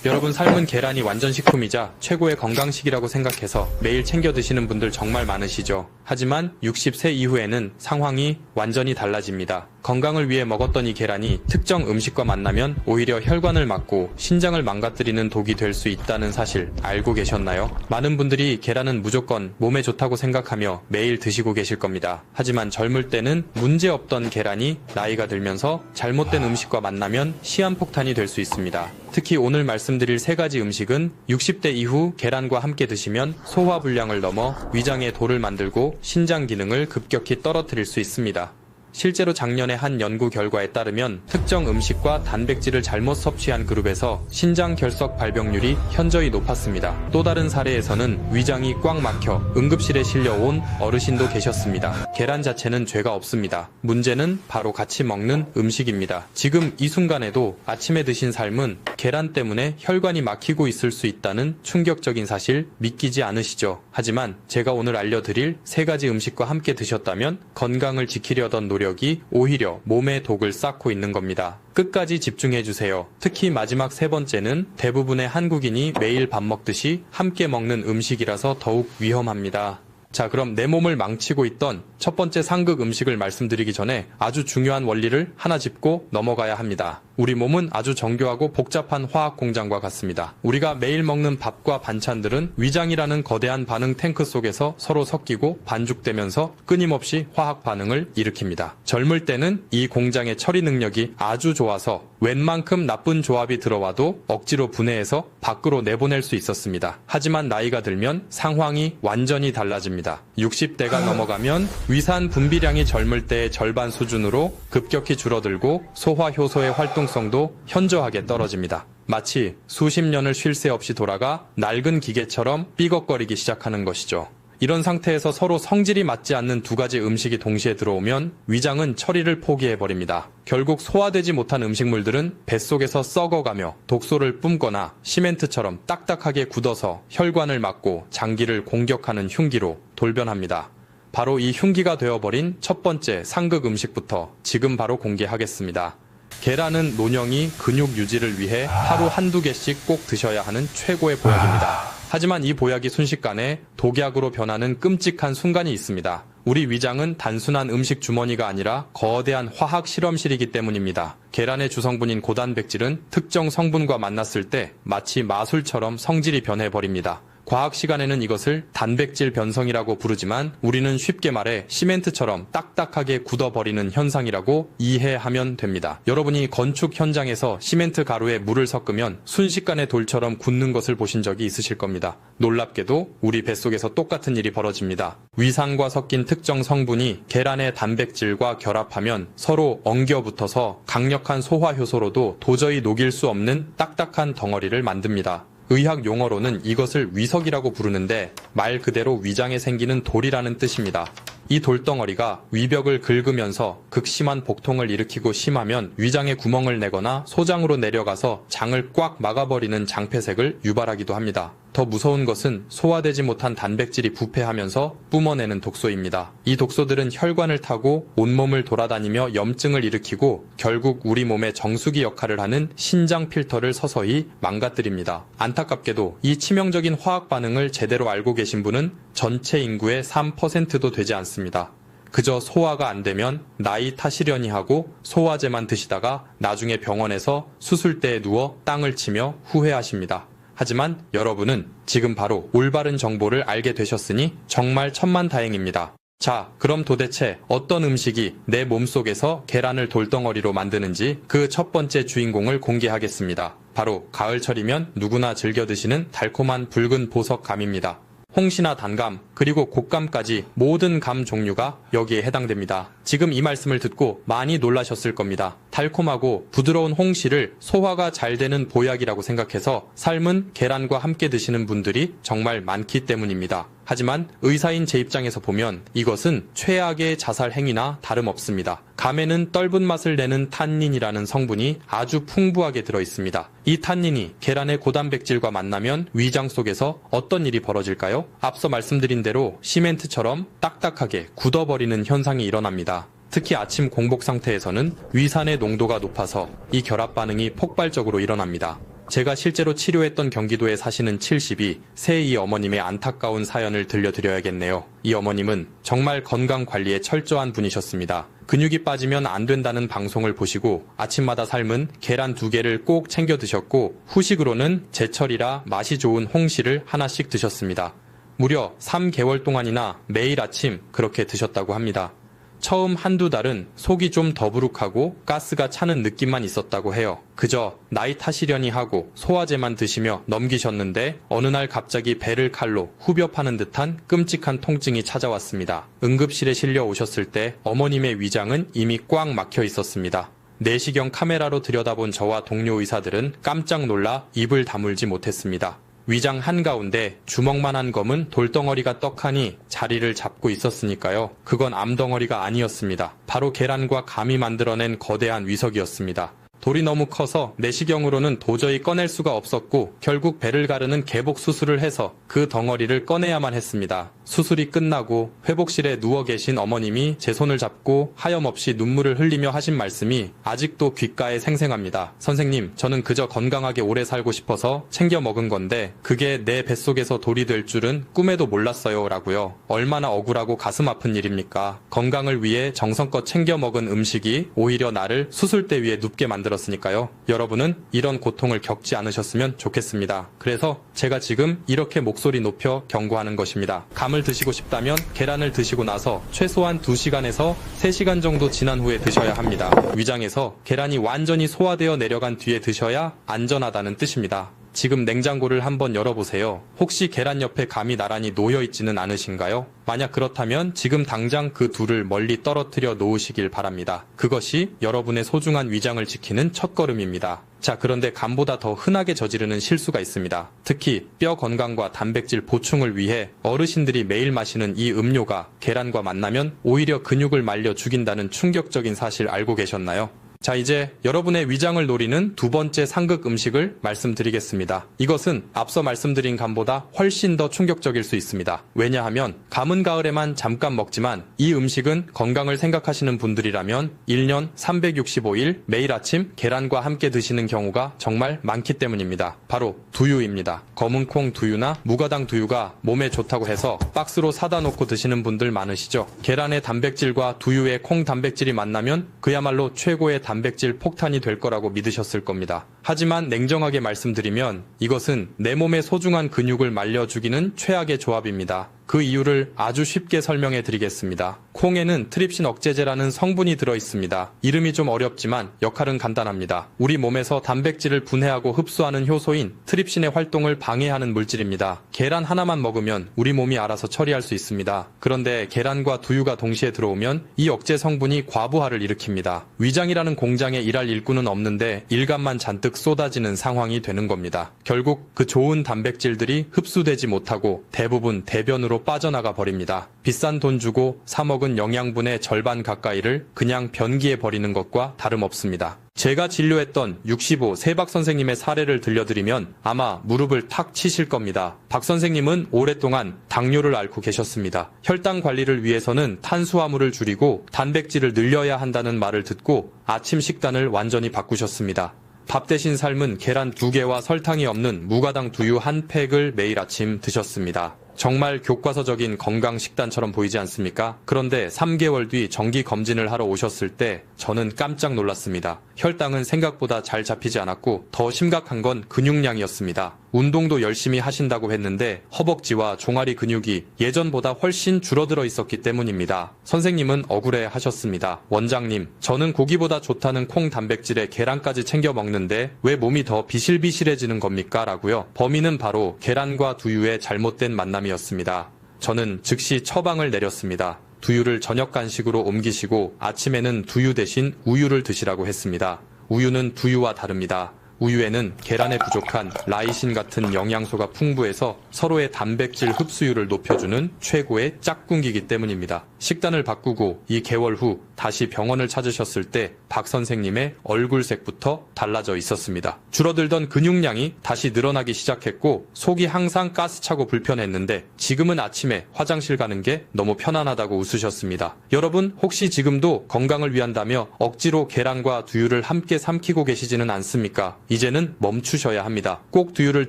여러분, 삶은 계란이 완전 식품이자 최고의 건강식이라고 생각해서 매일 챙겨 드시는 분들 정말 많으시죠. 하지만 60세 이후에는 상황이 완전히 달라집니다. 건강을 위해 먹었던 이 계란이 특정 음식과 만나면 오히려 혈관을 막고 신장을 망가뜨리는 독이 될 수 있다는 사실 알고 계셨나요? 많은 분들이 계란은 무조건 몸에 좋다고 생각하며 매일 드시고 계실 겁니다. 하지만 젊을 때는 문제없던 계란이 나이가 들면서 잘못된 음식과 만나면 시한폭탄이 될 수 있습니다. 특히 오늘 말씀드릴 3가지 음식은 60대 이후 계란과 함께 드시면 소화불량을 넘어 위장에 돌을 만들고 신장 기능을 급격히 떨어뜨릴 수 있습니다. 실제로 작년에 한 연구 결과에 따르면 특정 음식과 단백질을 잘못 섭취한 그룹에서 신장 결석 발병률이 현저히 높았습니다. 또 다른 사례에서는 위장이 꽉 막혀 응급실에 실려온 어르신도 계셨습니다. 계란 자체는 죄가 없습니다. 문제는 바로 같이 먹는 음식입니다. 지금 이 순간에도 아침에 드신 삶은 계란 때문에 혈관이 막히고 있을 수 있다는 충격적인 사실 믿기지 않으시죠? 하지만 제가 오늘 알려드릴 3가지 음식과 함께 드셨다면 건강을 지키려던 노력이 오히려 몸에 독을 쌓고 있는 겁니다. 끝까지 집중해주세요. 특히 마지막 3번째는 대부분의 한국인이 매일 밥 먹듯이 함께 먹는 음식이라서 더욱 위험합니다. 자, 그럼 내 몸을 망치고 있던 첫 번째 상극 음식을 말씀드리기 전에 아주 중요한 원리를 하나 짚고 넘어가야 합니다. 우리 몸은 아주 정교하고 복잡한 화학 공장과 같습니다. 우리가 매일 먹는 밥과 반찬들은 위장이라는 거대한 반응 탱크 속에서 서로 섞이고 반죽되면서 끊임없이 화학 반응을 일으킵니다. 젊을 때는 이 공장의 처리 능력이 아주 좋아서 웬만큼 나쁜 조합이 들어와도 억지로 분해해서 밖으로 내보낼 수 있었습니다. 하지만 나이가 들면 상황이 완전히 달라집니다. 60대가 넘어가면 위산 분비량이 젊을 때의 절반 수준으로 급격히 줄어들고 소화 효소의 활동성도 현저하게 떨어집니다. 마치 수십 년을 쉴 새 없이 돌아가 낡은 기계처럼 삐걱거리기 시작하는 것이죠. 이런 상태에서 서로 성질이 맞지 않는 2가지 음식이 동시에 들어오면 위장은 처리를 포기해버립니다. 결국 소화되지 못한 음식물들은 뱃속에서 썩어가며 독소를 뿜거나 시멘트처럼 딱딱하게 굳어서 혈관을 막고 장기를 공격하는 흉기로 돌변합니다. 바로 이 흉기가 되어버린 첫 번째 상극 음식부터 지금 바로 공개하겠습니다. 계란은 노령이 근육 유지를 위해 하루 1~2개씩 꼭 드셔야 하는 최고의 보약입니다. 하지만 이 보약이 순식간에 독약으로 변하는 끔찍한 순간이 있습니다. 우리 위장은 단순한 음식 주머니가 아니라 거대한 화학 실험실이기 때문입니다. 계란의 주성분인 고단백질은 특정 성분과 만났을 때 마치 마술처럼 성질이 변해버립니다. 과학 시간에는 이것을 단백질 변성이라고 부르지만 우리는 쉽게 말해 시멘트처럼 딱딱하게 굳어버리는 현상이라고 이해하면 됩니다. 여러분이 건축 현장에서 시멘트 가루에 물을 섞으면 순식간에 돌처럼 굳는 것을 보신 적이 있으실 겁니다. 놀랍게도 우리 뱃속에서 똑같은 일이 벌어집니다. 위산과 섞인 특정 성분이 계란의 단백질과 결합하면 서로 엉겨붙어서 강력한 소화 효소로도 도저히 녹일 수 없는 딱딱한 덩어리를 만듭니다. 의학 용어로는 이것을 위석이라고 부르는데 말 그대로 위장에 생기는 돌이라는 뜻입니다. 이 돌덩어리가 위벽을 긁으면서 극심한 복통을 일으키고 심하면 위장에 구멍을 내거나 소장으로 내려가서 장을 꽉 막아버리는 장폐색을 유발하기도 합니다. 더 무서운 것은 소화되지 못한 단백질이 부패하면서 뿜어내는 독소입니다. 이 독소들은 혈관을 타고 온몸을 돌아다니며 염증을 일으키고 결국 우리 몸의 정수기 역할을 하는 신장 필터를 서서히 망가뜨립니다. 안타깝게도 이 치명적인 화학 반응을 제대로 알고 계신 분은 전체 인구의 3%도 되지 않습니다. 그저 소화가 안 되면 나이 탓이려니 하고 소화제만 드시다가 나중에 병원에서 수술대에 누워 땅을 치며 후회하십니다. 하지만 여러분은 지금 바로 올바른 정보를 알게 되셨으니 정말 천만다행입니다. 자, 그럼 도대체 어떤 음식이 내 몸속에서 계란을 돌덩어리로 만드는지 그 첫 번째 주인공을 공개하겠습니다. 바로 가을철이면 누구나 즐겨 드시는 달콤한 붉은 보석감입니다. 홍시나 단감, 그리고 곶감까지 모든 감 종류가 여기에 해당됩니다. 지금 이 말씀을 듣고 많이 놀라셨을 겁니다. 달콤하고 부드러운 홍시를 소화가 잘 되는 보약이라고 생각해서 삶은 계란과 함께 드시는 분들이 정말 많기 때문입니다. 하지만 의사인 제 입장에서 보면 이것은 최악의 자살 행위나 다름없습니다. 감에는 떫은 맛을 내는 탄닌이라는 성분이 아주 풍부하게 들어있습니다. 이 탄닌이 계란의 고단백질과 만나면 위장 속에서 어떤 일이 벌어질까요? 앞서 말씀드린 대로 시멘트처럼 딱딱하게 굳어버리는 현상이 일어납니다. 특히 아침 공복 상태에서는 위산의 농도가 높아서 이 결합 반응이 폭발적으로 일어납니다. 제가 실제로 치료했던 경기도에 사시는 72세 이 어머님의 안타까운 사연을 들려드려야겠네요. 이 어머님은 정말 건강 관리에 철저한 분이셨습니다. 근육이 빠지면 안 된다는 방송을 보시고 아침마다 삶은 계란 2개를 꼭 챙겨 드셨고 후식으로는 제철이라 맛이 좋은 홍시를 하나씩 드셨습니다. 무려 3개월 동안이나 매일 아침 그렇게 드셨다고 합니다. 처음 한두 달은 속이 좀 더부룩하고 가스가 차는 느낌만 있었다고 해요. 그저 나이 탓이려니 하고 소화제만 드시며 넘기셨는데 어느 날 갑자기 배를 칼로 후벼 파는 듯한 끔찍한 통증이 찾아왔습니다. 응급실에 실려 오셨을 때 어머님의 위장은 이미 꽉 막혀 있었습니다. 내시경 카메라로 들여다본 저와 동료 의사들은 깜짝 놀라 입을 다물지 못했습니다. 위장 한가운데 주먹만한 검은 돌덩어리가 떡하니 자리를 잡고 있었으니까요. 그건 암덩어리가 아니었습니다. 바로 계란과 감이 만들어낸 거대한 위석이었습니다. 돌이 너무 커서 내시경으로는 도저히 꺼낼 수가 없었고 결국 배를 가르는 개복 수술을 해서 그 덩어리를 꺼내야만 했습니다. 수술이 끝나고 회복실에 누워 계신 어머님이 제 손을 잡고 하염없이 눈물을 흘리며 하신 말씀이 아직도 귓가에 생생합니다. 선생님, 저는 그저 건강하게 오래 살고 싶어서 챙겨 먹은 건데 그게 내 뱃속에서 돌이 될 줄은 꿈에도 몰랐어요 라고요. 얼마나 억울하고 가슴 아픈 일입니까? 건강을 위해 정성껏 챙겨 먹은 음식이 오히려 나를 수술대 위에 눕게 만들었으니까요. 여러분은 이런 고통을 겪지 않으셨으면 좋겠습니다. 그래서 제가 지금 이렇게 목소리 높여 경고하는 것입니다. 감을 드시고 싶다면 계란을 드시고 나서 최소한 2시간에서 3시간 정도 지난 후에 드셔야 합니다. 위장에서 계란이 완전히 소화되어 내려간 뒤에 드셔야 안전하다는 뜻입니다. 지금 냉장고를 한번 열어보세요. 혹시 계란 옆에 감이 나란히 놓여있지는 않으신가요? 만약 그렇다면 지금 당장 그 둘을 멀리 떨어뜨려 놓으시길 바랍니다. 그것이 여러분의 소중한 위장을 지키는 첫걸음입니다. 자, 그런데 감보다 더 흔하게 저지르는 실수가 있습니다. 특히 뼈 건강과 단백질 보충을 위해 어르신들이 매일 마시는 이 음료가 계란과 만나면 오히려 근육을 말려 죽인다는 충격적인 사실 알고 계셨나요? 자, 이제 여러분의 위장을 노리는 두 번째 상극 음식을 말씀드리겠습니다. 이것은 앞서 말씀드린 감보다 훨씬 더 충격적일 수 있습니다. 왜냐하면 감은 가을에만 잠깐 먹지만 이 음식은 건강을 생각하시는 분들이라면 1년 365일 매일 아침 계란과 함께 드시는 경우가 정말 많기 때문입니다. 바로 두유입니다. 검은콩 두유나 무가당 두유가 몸에 좋다고 해서 박스로 사다 놓고 드시는 분들 많으시죠? 계란의 단백질과 두유의 콩 단백질이 만나면 그야말로 최고의 단백질 폭탄이 될 거라고 믿으셨을 겁니다. 하지만 냉정하게 말씀드리면 이것은 내 몸의 소중한 근육을 말려 죽이는 최악의 조합입니다. 그 이유를 아주 쉽게 설명해 드리겠습니다. 콩에는 트립신 억제제라는 성분이 들어있습니다. 이름이 좀 어렵지만 역할은 간단합니다. 우리 몸에서 단백질을 분해하고 흡수하는 효소인 트립신의 활동을 방해하는 물질입니다. 계란 하나만 먹으면 우리 몸이 알아서 처리할 수 있습니다. 그런데 계란과 두유가 동시에 들어오면 이 억제 성분이 과부하를 일으킵니다. 위장이라는 공장에 일할 일꾼은 없는데 일감만 잔뜩 쏟아지는 상황이 되는 겁니다. 결국 그 좋은 단백질들이 흡수되지 못하고 대부분 대변으로 빠져나가 버립니다. 비싼 돈 주고 사 먹은 영양분의 절반 가까이를 그냥 변기에 버리는 것과 다름없습니다. 제가 진료했던 65세 박 선생님의 사례를 들려드리면 아마 무릎을 탁 치실 겁니다. 박 선생님은 오랫동안 당뇨를 앓고 계셨습니다. 혈당 관리를 위해서는 탄수화물을 줄이고 단백질을 늘려야 한다는 말을 듣고 아침 식단을 완전히 바꾸셨습니다. 밥 대신 삶은 계란 2개와 설탕이 없는 무가당 두유 1팩을 매일 아침 드셨습니다. 정말 교과서적인 건강 식단처럼 보이지 않습니까? 그런데 3개월 뒤 정기 검진을 하러 오셨을 때 저는 깜짝 놀랐습니다. 혈당은 생각보다 잘 잡히지 않았고 더 심각한 건 근육량이었습니다. 운동도 열심히 하신다고 했는데 허벅지와 종아리 근육이 예전보다 훨씬 줄어들어 있었기 때문입니다. 선생님은 억울해 하셨습니다. 원장님, 저는 고기보다 좋다는 콩 단백질에 계란까지 챙겨 먹는데 왜 몸이 더 비실비실해지는 겁니까? 라고요. 범인은 바로 계란과 두유의 잘못된 만남이었습니다. 저는 즉시 처방을 내렸습니다. 두유를 저녁 간식으로 옮기시고 아침에는 두유 대신 우유를 드시라고 했습니다. 우유는 두유와 다릅니다. 우유에는 계란에 부족한 라이신 같은 영양소가 풍부해서 서로의 단백질 흡수율을 높여주는 최고의 짝꿍이기 때문입니다. 식단을 바꾸고 2개월 후 다시 병원을 찾으셨을 때 박 선생님의 얼굴색부터 달라져 있었습니다. 줄어들던 근육량이 다시 늘어나기 시작했고 속이 항상 가스차고 불편했는데 지금은 아침에 화장실 가는 게 너무 편안하다고 웃으셨습니다. 여러분 혹시 지금도 건강을 위한다며 억지로 계란과 두유를 함께 삼키고 계시지는 않습니까? 이제는 멈추셔야 합니다. 꼭 두유를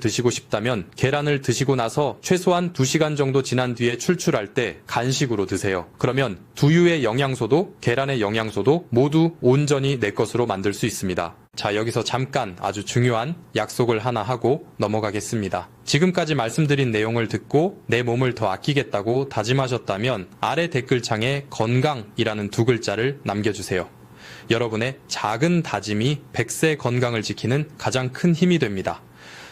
드시고 싶다면 계란을 드시고 나서 최소한 2시간 정도 지난 뒤에 출출할 때 간식으로 드세요. 그러면 두유의 영양소도 계란의 영양소도 모두 온전히 내 것으로 만들 수 있습니다. 자, 여기서 잠깐 아주 중요한 약속을 하나 하고 넘어가겠습니다. 지금까지 말씀드린 내용을 듣고 내 몸을 더 아끼겠다고 다짐하셨다면 아래 댓글창에 건강이라는 2글자를 남겨주세요. 여러분의 작은 다짐이 100세 건강을 지키는 가장 큰 힘이 됩니다.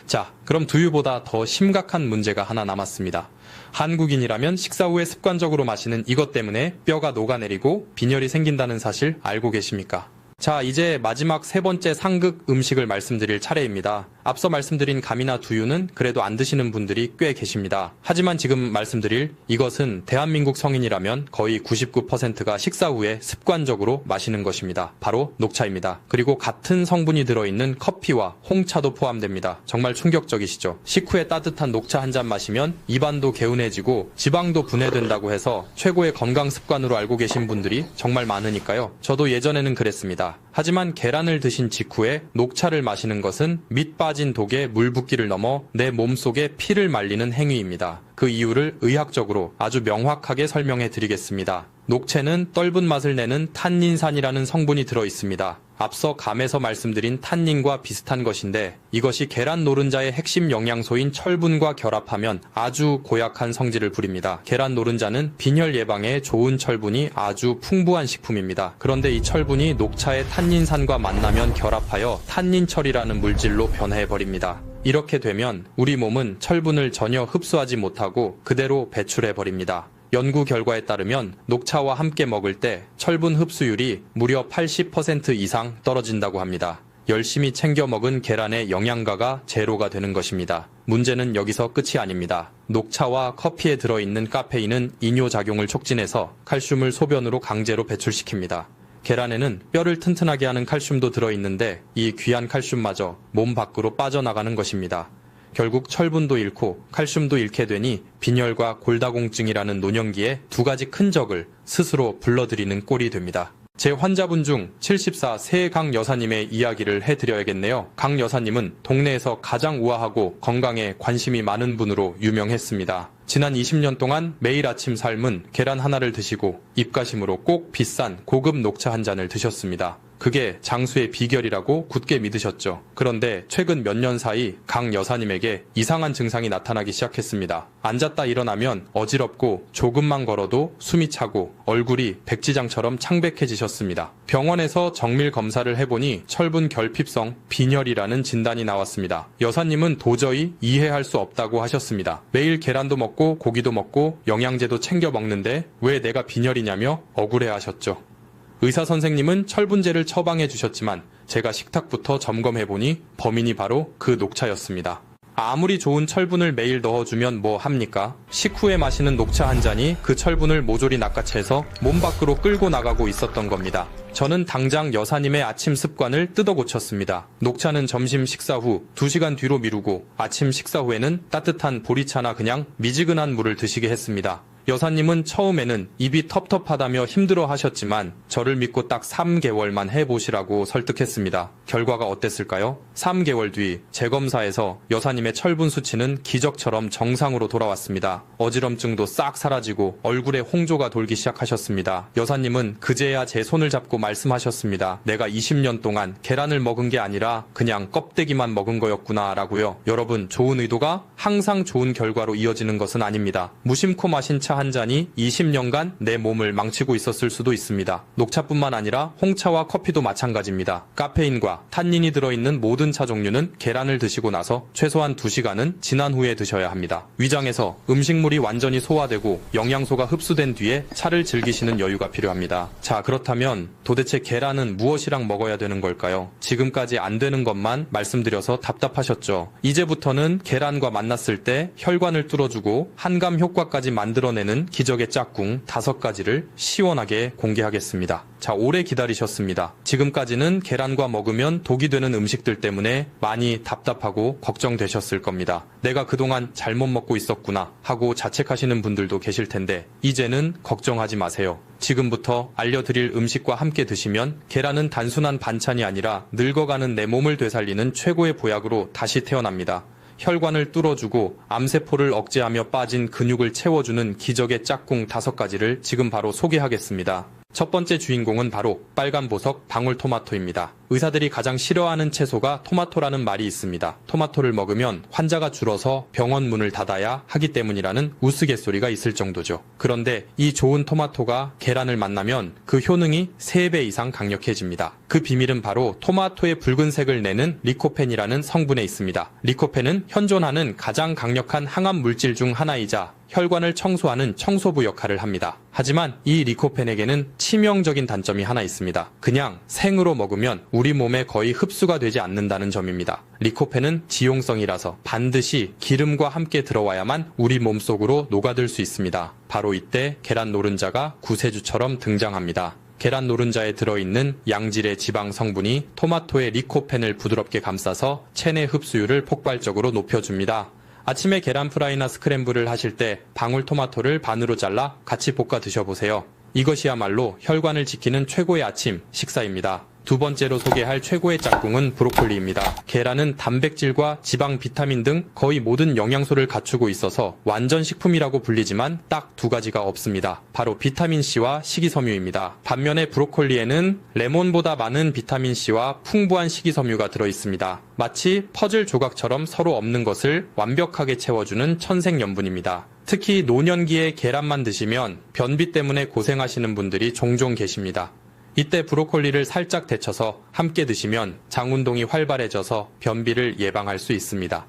자, 그럼 두유보다 더 심각한 문제가 하나 남았습니다. 한국인이라면 식사 후에 습관적으로 마시는 이것 때문에 뼈가 녹아내리고 빈혈이 생긴다는 사실 알고 계십니까? 자, 이제 마지막 3번째 상극 음식을 말씀드릴 차례입니다. 앞서 말씀드린 감이나 두유는 그래도 안 드시는 분들이 꽤 계십니다. 하지만 지금 말씀드릴 이것은 대한민국 성인이라면 거의 99%가 식사 후에 습관적으로 마시는 것입니다. 바로 녹차입니다. 그리고 같은 성분이 들어있는 커피와 홍차도 포함됩니다. 정말 충격적이시죠? 식후에 따뜻한 녹차 한 잔 마시면 입안도 개운해지고 지방도 분해된다고 해서 최고의 건강 습관으로 알고 계신 분들이 정말 많으니까요. 저도 예전에는 그랬습니다. 하지만 계란을 드신 직후에 녹차를 마시는 것은 밑 빠진 독에 물 붓기를 넘어 내 몸속에 피를 말리는 행위입니다. 그 이유를 의학적으로 아주 명확하게 설명해 드리겠습니다. 녹채는 떫은 맛을 내는 탄닌산이라는 성분이 들어 있습니다. 앞서 감에서 말씀드린 탄닌과 비슷한 것인데 이것이 계란 노른자의 핵심 영양소인 철분과 결합하면 아주 고약한 성질을 부립니다. 계란 노른자는 빈혈 예방에 좋은 철분이 아주 풍부한 식품입니다. 그런데 이 철분이 녹차의 탄닌산과 만나면 결합하여 탄닌철이라는 물질로 변해버립니다. 이렇게 되면 우리 몸은 철분을 전혀 흡수하지 못하고 그대로 배출해버립니다. 연구 결과에 따르면 녹차와 함께 먹을 때 철분 흡수율이 무려 80% 이상 떨어진다고 합니다. 열심히 챙겨 먹은 계란의 영양가가 제로가 되는 것입니다. 문제는 여기서 끝이 아닙니다. 녹차와 커피에 들어있는 카페인은 이뇨작용을 촉진해서 칼슘을 소변으로 강제로 배출시킵니다. 계란에는 뼈를 튼튼하게 하는 칼슘도 들어있는데 이 귀한 칼슘마저 몸 밖으로 빠져나가는 것입니다. 결국 철분도 잃고 칼슘도 잃게 되니 빈혈과 골다공증이라는 노년기에 2가지 큰 적을 스스로 불러들이는 꼴이 됩니다. 제 환자분 중 74 세 강 여사님의 이야기를 해드려야겠네요. 강 여사님은 동네에서 가장 우아하고 건강에 관심이 많은 분으로 유명했습니다. 지난 20년 동안 매일 아침 삶은 계란 하나를 드시고 입가심으로 꼭 비싼 고급 녹차 한 잔을 드셨습니다. 그게 장수의 비결이라고 굳게 믿으셨죠. 그런데 최근 몇 년 사이 강 여사님에게 이상한 증상이 나타나기 시작했습니다. 앉았다 일어나면 어지럽고 조금만 걸어도 숨이 차고 얼굴이 백지장처럼 창백해지셨습니다. 병원에서 정밀 검사를 해보니 철분 결핍성 빈혈이라는 진단이 나왔습니다. 여사님은 도저히 이해할 수 없다고 하셨습니다. 매일 계란도 먹고 고기도 먹고 영양제도 챙겨 먹는데 왜 내가 빈혈이냐며 억울해하셨죠. 의사 선생님은 철분제를 처방해 주셨지만 제가 식탁부터 점검해보니 범인이 바로 그 녹차였습니다. 아무리 좋은 철분을 매일 넣어주면 뭐 합니까? 식후에 마시는 녹차 한 잔이 그 철분을 모조리 낚아채서 몸 밖으로 끌고 나가고 있었던 겁니다. 저는 당장 여사님의 아침 습관을 뜯어 고쳤습니다. 녹차는 점심 식사 후 2시간 뒤로 미루고 아침 식사 후에는 따뜻한 보리차나 그냥 미지근한 물을 드시게 했습니다. 여사님은 처음에는 입이 텁텁하다며 힘들어 하셨지만 저를 믿고 딱 3개월만 해보시라고 설득했습니다. 결과가 어땠을까요? 3개월 뒤 재검사에서 여사님의 철분 수치는 기적처럼 정상으로 돌아왔습니다. 어지럼증도 싹 사라지고 얼굴에 홍조가 돌기 시작하셨습니다. 여사님은 그제야 제 손을 잡고 말씀하셨습니다. 내가 20년 동안 계란을 먹은 게 아니라 그냥 껍데기만 먹은 거였구나 라고요. 여러분, 좋은 의도가 항상 좋은 결과로 이어지는 것은 아닙니다. 무심코 마신 차 한 잔이 20년간 내 몸을 망치고 있었을 수도 있습니다. 녹차뿐만 아니라 홍차와 커피도 마찬가지입니다. 카페인과 탄닌이 들어있는 모든 차 종류는 계란을 드시고 나서 최소한 2시간은 지난 후에 드셔야 합니다. 위장에서 음식물이 완전히 소화되고 영양소가 흡수된 뒤에 차를 즐기시는 여유가 필요합니다. 자, 그렇다면 도대체 계란은 무엇이랑 먹어야 되는 걸까요? 지금까지 안 되는 것만 말씀드려서 답답하셨죠? 이제부터는 계란과 만났을 때 혈관을 뚫어주고 한감 효과까지 만들어내는 이번에는 기적의 짝꿍 5가지를 시원하게 공개하겠습니다. 자, 오래 기다리셨습니다. 지금까지는 계란과 먹으면 독이 되는 음식들 때문에 많이 답답하고 걱정되셨을 겁니다. 내가 그동안 잘못 먹고 있었구나 하고 자책하시는 분들도 계실 텐데 이제는 걱정하지 마세요. 지금부터 알려드릴 음식과 함께 드시면 계란은 단순한 반찬이 아니라 늙어가는 내 몸을 되살리는 최고의 보약으로 다시 태어납니다. 혈관을 뚫어주고 암세포를 억제하며 빠진 근육을 채워주는 기적의 짝꿍 5가지를 지금 바로 소개하겠습니다. 첫 번째 주인공은 바로 빨간 보석 방울토마토입니다. 의사들이 가장 싫어하는 채소가 토마토라는 말이 있습니다. 토마토를 먹으면 환자가 줄어서 병원 문을 닫아야 하기 때문이라는 우스갯소리가 있을 정도죠. 그런데 이 좋은 토마토가 계란을 만나면 그 효능이 3배 이상 강력해집니다. 그 비밀은 바로 토마토의 붉은색을 내는 리코펜이라는 성분에 있습니다. 리코펜은 현존하는 가장 강력한 항암 물질 중 하나이자 혈관을 청소하는 청소부 역할을 합니다. 하지만 이 리코펜에게는 치명적인 단점이 하나 있습니다. 그냥 생으로 먹으면 우리 몸에 거의 흡수가 되지 않는다는 점입니다. 리코펜은 지용성이라서 반드시 기름과 함께 들어와야만 우리 몸속으로 녹아들 수 있습니다. 바로 이때 계란 노른자가 구세주처럼 등장합니다. 계란 노른자에 들어있는 양질의 지방 성분이 토마토의 리코펜을 부드럽게 감싸서 체내 흡수율을 폭발적으로 높여줍니다. 아침에 계란 프라이나 스크램블을 하실 때 방울토마토를 반으로 잘라 같이 볶아 드셔보세요. 이것이야말로 혈관을 지키는 최고의 아침 식사입니다. 두 번째로 소개할 최고의 짝꿍은 브로콜리입니다. 계란은 단백질과 지방, 비타민 등 거의 모든 영양소를 갖추고 있어서 완전 식품이라고 불리지만 딱 2가지가 없습니다. 바로 비타민C와 식이섬유입니다. 반면에 브로콜리에는 레몬보다 많은 비타민C와 풍부한 식이섬유가 들어있습니다. 마치 퍼즐 조각처럼 서로 없는 것을 완벽하게 채워주는 천생연분입니다. 특히 노년기에 계란만 드시면 변비 때문에 고생하시는 분들이 종종 계십니다. 이때 브로콜리를 살짝 데쳐서 함께 드시면 장 운동이 활발해져서 변비를 예방할 수 있습니다.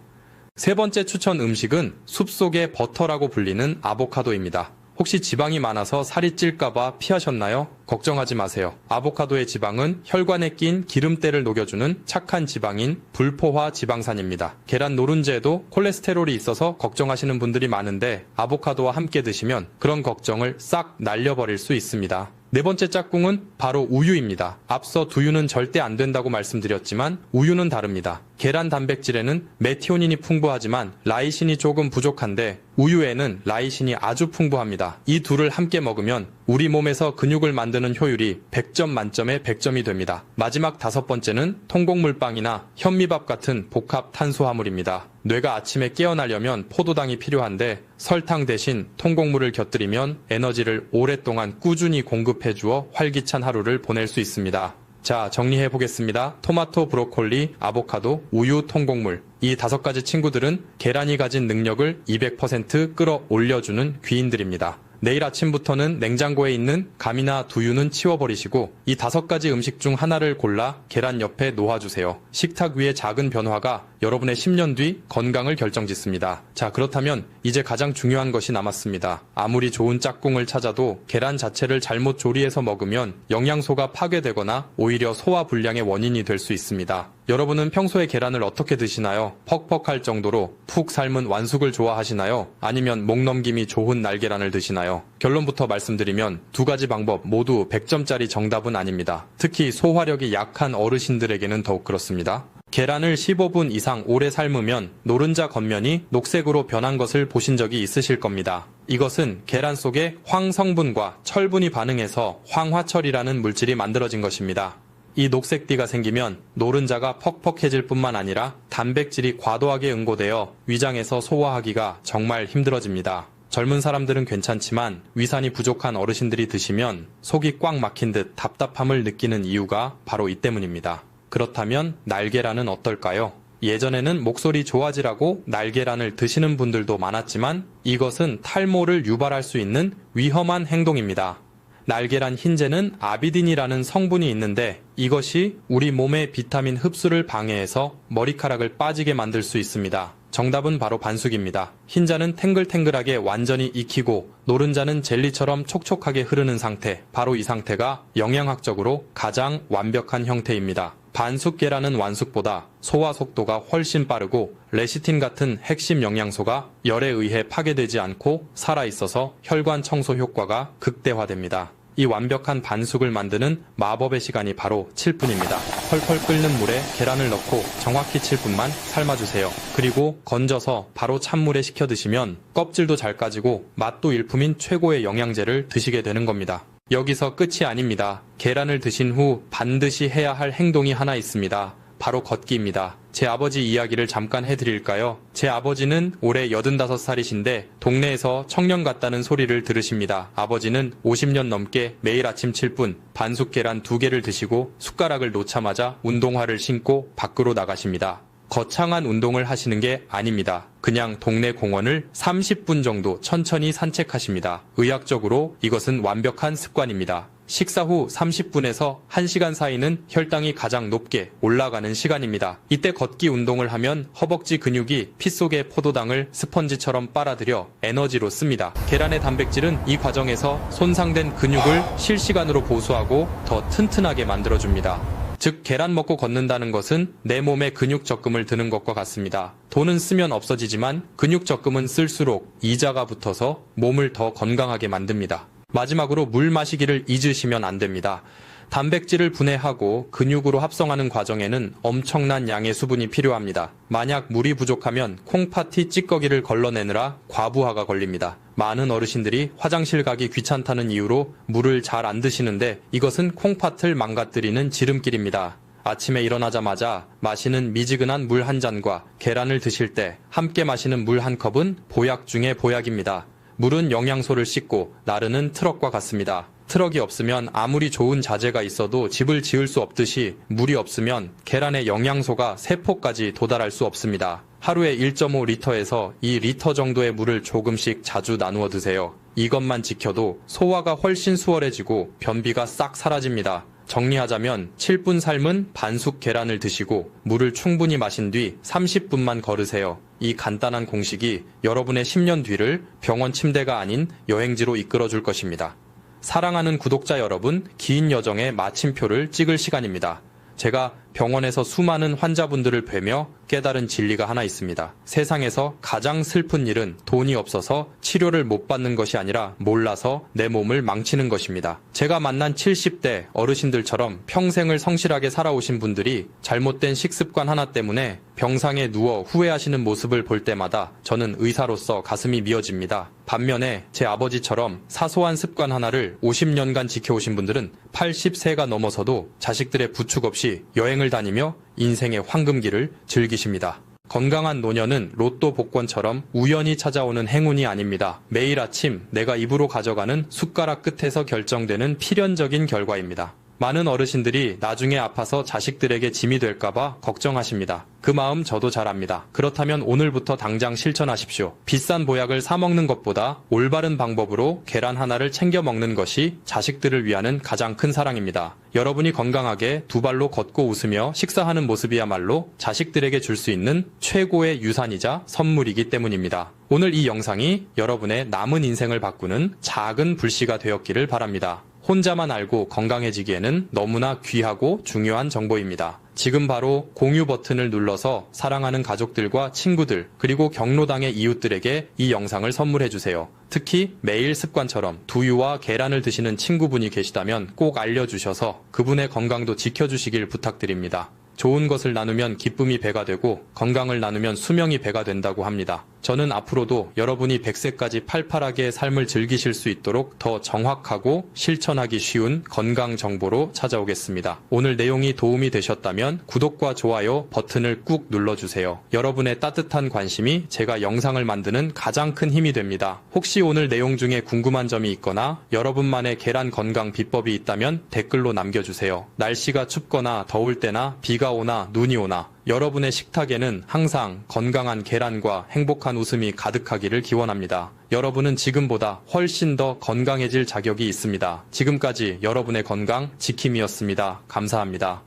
세 번째 추천 음식은 숲속의 버터라고 불리는 아보카도입니다. 혹시 지방이 많아서 살이 찔까봐 피하셨나요? 걱정하지 마세요. 아보카도의 지방은 혈관에 낀 기름때를 녹여주는 착한 지방인 불포화 지방산입니다. 계란 노른자에도 콜레스테롤이 있어서 걱정하시는 분들이 많은데 아보카도와 함께 드시면 그런 걱정을 싹 날려버릴 수 있습니다. 네 번째 짝꿍은 바로 우유입니다. 앞서 두유는 절대 안 된다고 말씀드렸지만 우유는 다릅니다. 계란 단백질에는 메티오닌이 풍부하지만 라이신이 조금 부족한데 우유에는 라이신이 아주 풍부합니다. 이 둘을 함께 먹으면 우리 몸에서 근육을 만드는 효율이 100점 만점에 100점이 됩니다. 마지막 5번째는 통곡물빵이나 현미밥 같은 복합 탄수화물입니다. 뇌가 아침에 깨어나려면 포도당이 필요한데 설탕 대신 통곡물을 곁들이면 에너지를 오랫동안 꾸준히 공급해주어 활기찬 하루를 보낼 수 있습니다. 자, 정리해보겠습니다. 토마토, 브로콜리, 아보카도, 우유, 통곡물. 이 5가지 친구들은 계란이 가진 능력을 200% 끌어올려주는 귀인들입니다. 내일 아침부터는 냉장고에 있는 감이나 두유는 치워버리시고 이 5가지 음식 중 하나를 골라 계란 옆에 놓아주세요. 식탁 위의 작은 변화가 여러분의 10년 뒤 건강을 결정짓습니다. 자, 그렇다면 이제 가장 중요한 것이 남았습니다. 아무리 좋은 짝꿍을 찾아도 계란 자체를 잘못 조리해서 먹으면 영양소가 파괴되거나 오히려 소화불량의 원인이 될 수 있습니다. 여러분은 평소에 계란을 어떻게 드시나요? 퍽퍽할 정도로 푹 삶은 완숙을 좋아하시나요? 아니면 목 넘김이 좋은 날계란을 드시나요? 결론부터 말씀드리면 2가지 방법 모두 100점짜리 정답은 아닙니다. 특히 소화력이 약한 어르신들에게는 더욱 그렇습니다. 계란을 15분 이상 오래 삶으면 노른자 겉면이 녹색으로 변한 것을 보신 적이 있으실 겁니다. 이것은 계란 속에 황 성분과 철분이 반응해서 황화철이라는 물질이 만들어진 것입니다. 이 녹색띠가 생기면 노른자가 퍽퍽해질 뿐만 아니라 단백질이 과도하게 응고되어 위장에서 소화하기가 정말 힘들어집니다. 젊은 사람들은 괜찮지만 위산이 부족한 어르신들이 드시면 속이 꽉 막힌 듯 답답함을 느끼는 이유가 바로 이 때문입니다. 그렇다면 날계란은 어떨까요? 예전에는 목소리 좋아지라고 날계란을 드시는 분들도 많았지만 이것은 탈모를 유발할 수 있는 위험한 행동입니다. 날계란 흰재는 아비딘이라는 성분이 있는데 이것이 우리 몸의 비타민 흡수를 방해해서 머리카락을 빠지게 만들 수 있습니다. 정답은 바로 반숙입니다. 흰자는 탱글탱글하게 완전히 익히고 노른자는 젤리처럼 촉촉하게 흐르는 상태, 바로 이 상태가 영양학적으로 가장 완벽한 형태입니다. 반숙 계란은 완숙보다 소화 속도가 훨씬 빠르고 레시틴 같은 핵심 영양소가 열에 의해 파괴되지 않고 살아있어서 혈관 청소 효과가 극대화됩니다. 이 완벽한 반숙을 만드는 마법의 시간이 바로 7분입니다. 펄펄 끓는 물에 계란을 넣고 정확히 7분만 삶아주세요. 그리고 건져서 바로 찬물에 식혀 드시면 껍질도 잘 까지고 맛도 일품인 최고의 영양제를 드시게 되는 겁니다. 여기서 끝이 아닙니다. 계란을 드신 후 반드시 해야 할 행동이 하나 있습니다. 바로 걷기입니다. 제 아버지 이야기를 잠깐 해드릴까요? 제 아버지는 올해 85살이신데 동네에서 청년 같다는 소리를 들으십니다. 아버지는 50년 넘게 매일 아침 7분 반숙 계란 2개를 드시고 숟가락을 놓자마자 운동화를 신고 밖으로 나가십니다. 거창한 운동을 하시는 게 아닙니다. 그냥 동네 공원을 30분 정도 천천히 산책하십니다. 의학적으로 이것은 완벽한 습관입니다. 식사 후 30분에서 1시간 사이는 혈당이 가장 높게 올라가는 시간입니다. 이때 걷기 운동을 하면 허벅지 근육이 피 속의 포도당을 스펀지처럼 빨아들여 에너지로 씁니다. 계란의 단백질은 이 과정에서 손상된 근육을 실시간으로 보수하고 더 튼튼하게 만들어줍니다. 즉 계란 먹고 걷는다는 것은 내 몸에 근육 적금을 드는 것과 같습니다. 돈은 쓰면 없어지지만 근육 적금은 쓸수록 이자가 붙어서 몸을 더 건강하게 만듭니다. 마지막으로 물 마시기를 잊으시면 안 됩니다. 단백질을 분해하고 근육으로 합성하는 과정에는 엄청난 양의 수분이 필요합니다. 만약 물이 부족하면 콩팥이 찌꺼기를 걸러내느라 과부하가 걸립니다. 많은 어르신들이 화장실 가기 귀찮다는 이유로 물을 잘 안 드시는데 이것은 콩팥을 망가뜨리는 지름길입니다. 아침에 일어나자마자 마시는 미지근한 물 한 잔과 계란을 드실 때 함께 마시는 물 한 컵은 보약 중의 보약입니다. 물은 영양소를 씻고 나르는 트럭과 같습니다. 트럭이 없으면 아무리 좋은 자재가 있어도 집을 지을 수 없듯이 물이 없으면 계란의 영양소가 세포까지 도달할 수 없습니다. 하루에 1.5리터에서 2리터 정도의 물을 조금씩 자주 나누어 드세요. 이것만 지켜도 소화가 훨씬 수월해지고 변비가 싹 사라집니다. 정리하자면 7분 삶은 반숙 계란을 드시고 물을 충분히 마신 뒤 30분만 걸으세요. 이 간단한 공식이 여러분의 10년 뒤를 병원 침대가 아닌 여행지로 이끌어줄 것입니다. 사랑하는 구독자 여러분, 긴 여정의 마침표를 찍을 시간입니다. 제가 병원에서 수많은 환자분들을 뵈며 깨달은 진리가 하나 있습니다. 세상에서 가장 슬픈 일은 돈이 없어서 치료를 못 받는 것이 아니라 몰라서 내 몸을 망치는 것입니다. 제가 만난 70대 어르신들처럼 평생을 성실하게 살아오신 분들이 잘못된 식습관 하나 때문에 병상에 누워 후회하시는 모습을 볼 때마다 저는 의사로서 가슴이 미어집니다. 반면에 제 아버지처럼 사소한 습관 하나를 50년간 지켜오신 분들은 80세가 넘어서도 자식들의 부축 없이 여행을 다니며 인생의 황금기를 즐기십니다. 건강한 노년은 로또 복권처럼 우연히 찾아오는 행운이 아닙니다. 매일 아침 내가 입으로 가져가는 숟가락 끝에서 결정되는 필연적인 결과입니다. 많은 어르신들이 나중에 아파서 자식들에게 짐이 될까봐 걱정하십니다. 그 마음 저도 잘 압니다. 그렇다면 오늘부터 당장 실천하십시오. 비싼 보약을 사 먹는 것보다 올바른 방법으로 계란 하나를 챙겨 먹는 것이 자식들을 위하는 가장 큰 사랑입니다. 여러분이 건강하게 두 발로 걷고 웃으며 식사하는 모습이야말로 자식들에게 줄 수 있는 최고의 유산이자 선물이기 때문입니다. 오늘 이 영상이 여러분의 남은 인생을 바꾸는 작은 불씨가 되었기를 바랍니다. 혼자만 알고 건강해지기에는 너무나 귀하고 중요한 정보입니다. 지금 바로 공유 버튼을 눌러서 사랑하는 가족들과 친구들 그리고 경로당의 이웃들에게 이 영상을 선물해주세요. 특히 매일 습관처럼 두유와 계란을 드시는 친구분이 계시다면 꼭 알려주셔서 그분의 건강도 지켜주시길 부탁드립니다. 좋은 것을 나누면 기쁨이 배가 되고 건강을 나누면 수명이 배가 된다고 합니다. 저는 앞으로도 여러분이 100세까지 팔팔하게 삶을 즐기실 수 있도록 더 정확하고 실천하기 쉬운 건강 정보로 찾아오겠습니다. 오늘 내용이 도움이 되셨다면 구독과 좋아요 버튼을 꾹 눌러주세요. 여러분의 따뜻한 관심이 제가 영상을 만드는 가장 큰 힘이 됩니다. 혹시 오늘 내용 중에 궁금한 점이 있거나 여러분만의 계란 건강 비법이 있다면 댓글로 남겨주세요. 날씨가 춥거나 더울 때나 비가 오나 눈이 오나 여러분의 식탁에는 항상 건강한 계란과 행복한 웃음이 가득하기를 기원합니다. 여러분은 지금보다 훨씬 더 건강해질 자격이 있습니다. 지금까지 여러분의 건강 지킴이었습니다. 감사합니다.